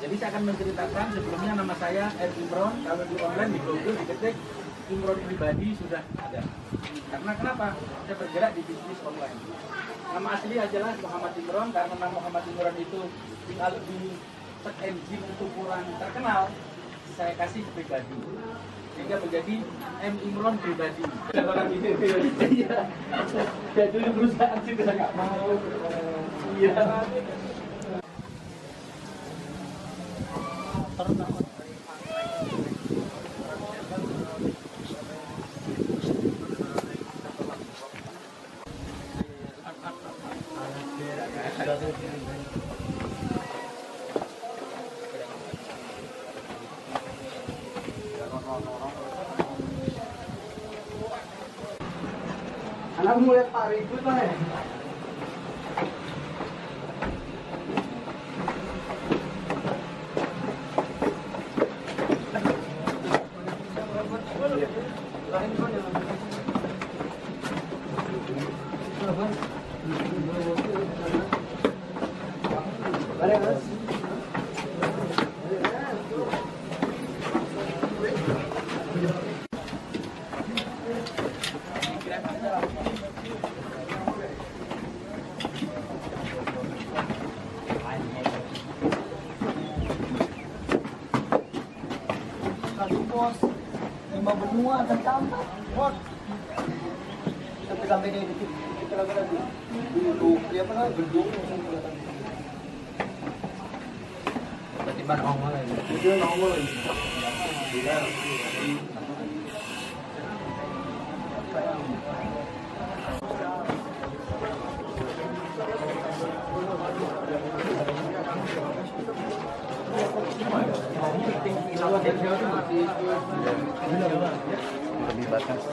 Jadi saya akan menceritakan sebelumnya nama saya R. Imron. Kalau di online di Google diketik Imron pribadi sudah ada. Karena kenapa? Saya bergerak di bisnis online. Nama asli adalah Muhammad Imron, karena nama Muhammad Imron itu kalau di search engine itu kurang terkenal, saya kasih pribadi. Sehingga menjadi M. Imron pribadi. Orang itu iya. Saya dulu perusahaan juga nggak mau. Iya. Anak mulai Pak ribut lah ya. Bos, 5 benua dan tambah. Bos. Sampai dia kita lagi dulu dia apa namanya gedung tiba-tiba nongol lagi. Dia nongol lagi. Lebih batas.